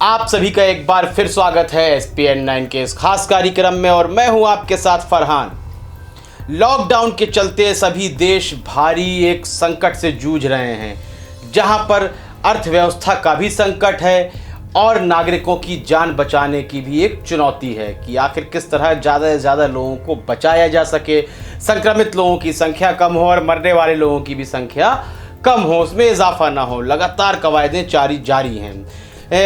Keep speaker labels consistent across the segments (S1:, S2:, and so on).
S1: आप सभी का एक बार फिर स्वागत है SPN9 के इस खास कार्यक्रम में और मैं हूं आपके साथ फरहान। लॉकडाउन के चलते सभी देश भारी एक संकट से जूझ रहे हैं, जहां पर अर्थव्यवस्था का भी संकट है और नागरिकों की जान बचाने की भी एक चुनौती है कि आखिर किस तरह ज़्यादा से ज़्यादा लोगों को बचाया जा सके, संक्रमित लोगों की संख्या कम हो और मरने वाले लोगों की भी संख्या कम हो, उसमें इजाफा ना हो। लगातार कवायदें जारी हैं,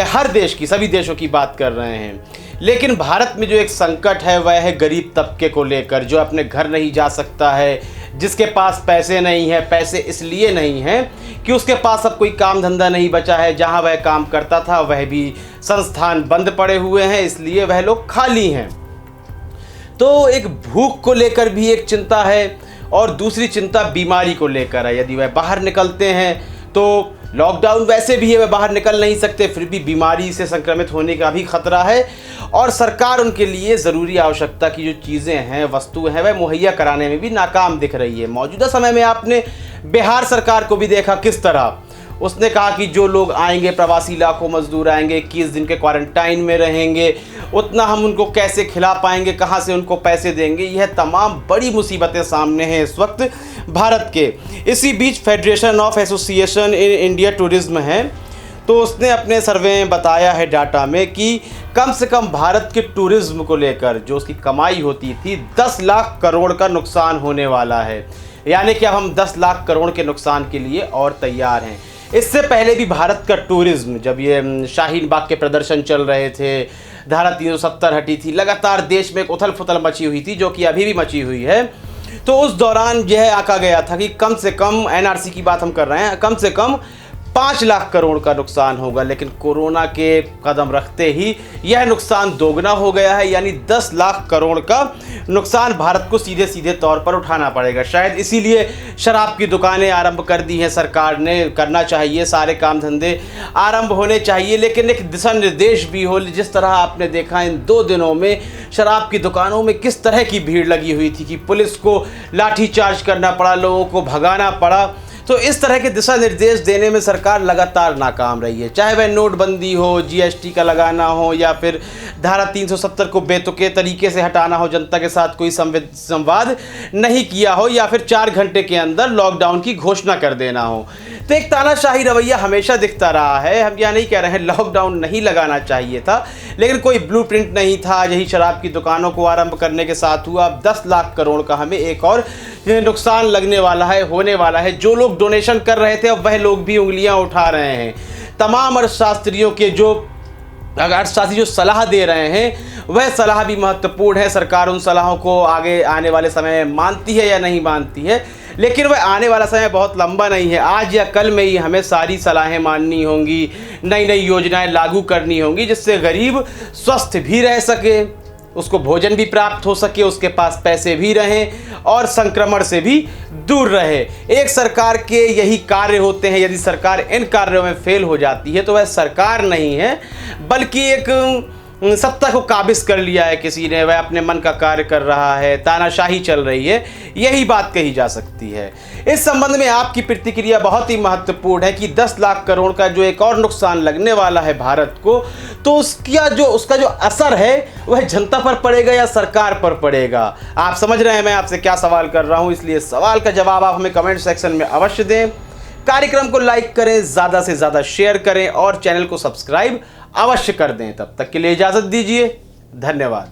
S1: हर देश की, सभी देशों की बात कर रहे हैं। लेकिन भारत में जो एक संकट है वह है गरीब तबके को लेकर, जो अपने घर नहीं जा सकता है, जिसके पास पैसे नहीं है। पैसे इसलिए नहीं है कि उसके पास अब कोई काम धंधा नहीं बचा है, जहां वह काम करता था वह भी संस्थान बंद पड़े हुए हैं, इसलिए वह लोग खाली हैं। तो एक भूख को लेकर भी एक चिंता है और दूसरी चिंता बीमारी को लेकर है। यदि वह बाहर निकलते हैं तो लॉकडाउन वैसे भी है, वह बाहर निकल नहीं सकते, फिर भी बीमारी से संक्रमित होने का भी खतरा है और सरकार उनके लिए ज़रूरी आवश्यकता की जो चीज़ें हैं, वस्तुएं हैं, वह मुहैया कराने में भी नाकाम दिख रही है। मौजूदा समय में आपने बिहार सरकार को भी देखा किस तरह उसने कहा कि जो लोग आएंगे, प्रवासी लाखों मजदूर आएंगे, 21 दिन के क्वारंटाइन में रहेंगे, उतना हम उनको कैसे खिला पाएंगे, कहाँ से उनको पैसे देंगे। यह तमाम बड़ी मुसीबतें सामने हैं इस वक्त भारत के। इसी बीच federation of association in India tourism है, तो उसने अपने सर्वे में बताया है डाटा में कि कम से कम भारत के टूरिज्म को लेकर जो उसकी कमाई होती थी 10 लाख करोड़ का नुकसान होने वाला है। यानी कि अब हम 10 लाख करोड़ के नुकसान के लिए और तैयार हैं। इससे पहले भी भारत का टूरिज्म, जब ये शाहीन बाग के प्रदर्शन चल रहे थे, धारा 370 हटी थी, लगातार देश में एक उथल पुथल मची हुई थी, जो कि अभी भी मची हुई है। तो उस दौरान यह आका गया था कि कम से कम, NRC की बात हम कर रहे हैं, कम से कम 5 लाख करोड़ का नुकसान होगा। लेकिन कोरोना के कदम रखते ही यह नुकसान दोगुना हो गया है, यानी 10 लाख करोड़ का नुकसान भारत को सीधे सीधे तौर पर उठाना पड़ेगा। शायद इसीलिए शराब की दुकानें आरंभ कर दी हैं सरकार ने, करना चाहिए, सारे काम धंधे आरंभ होने चाहिए, लेकिन एक दिशा निर्देश भी हो। जिस तरह आपने देखा इन 2 दिनों में शराब की दुकानों में किस तरह की भीड़ लगी हुई थी कि पुलिस को लाठीचार्ज करना पड़ा, लोगों को भगाना पड़ा। तो इस तरह के दिशा निर्देश देने में सरकार लगातार नाकाम रही है, चाहे वह नोटबंदी हो, GST का लगाना हो, या फिर धारा 370 को बेतुके तरीके से हटाना हो, जनता के साथ कोई संवाद नहीं किया हो, या फिर 4 घंटे के अंदर लॉकडाउन की घोषणा कर देना हो। तो एक तानाशाही रवैया हमेशा दिखता रहा है। हम यह नहीं कह रहे हैं लॉकडाउन नहीं लगाना चाहिए था, लेकिन कोई ब्लूप्रिंट नहीं था। यही शराब की दुकानों को आरंभ करने के साथ हुआ। अब 10 लाख करोड़ का हमें एक और नुकसान लगने वाला है, होने वाला है। जो लोग डोनेशन कर रहे थे अब वह लोग भी उंगलियां उठा रहे हैं। तमाम अर्थशास्त्रियों के अर्थशास्त्री जो सलाह दे रहे हैं वह सलाह भी महत्वपूर्ण है। सरकार उन सलाहों को आगे आने वाले समय में मानती है या नहीं मानती है, लेकिन वह आने वाला समय बहुत लंबा नहीं है। आज या कल में ही हमें सारी सलाहें माननी होंगी, नई नई योजनाएं लागू करनी होंगी, जिससे गरीब स्वस्थ भी रह सके, उसको भोजन भी प्राप्त हो सके, उसके पास पैसे भी रहें और संक्रमण से भी दूर रहे। एक सरकार के यही कार्य होते हैं। यदि सरकार इन कार्यों में फेल हो जाती है तो वह सरकार नहीं है, बल्कि एक सत्ता को काबिज कर लिया है किसी ने, वह अपने मन का कार्य कर रहा है, तानाशाही चल रही है, यही बात कही जा सकती है। इस संबंध में आपकी प्रतिक्रिया बहुत ही महत्वपूर्ण है कि 10 लाख करोड़ का जो एक और नुकसान लगने वाला है भारत को, तो उसका जो असर है वह जनता पर पड़ेगा या सरकार पर पड़ेगा। आप समझ रहे हैं मैं आपसे क्या सवाल कर रहा हूं, इसलिए सवाल का जवाब आप हमें कमेंट सेक्शन में अवश्य दें। कार्यक्रम को लाइक करें, ज़्यादा से ज़्यादा शेयर करें और चैनल को सब्सक्राइब अवश्य कर दें। तब तक के लिए इजाज़त दीजिए, धन्यवाद।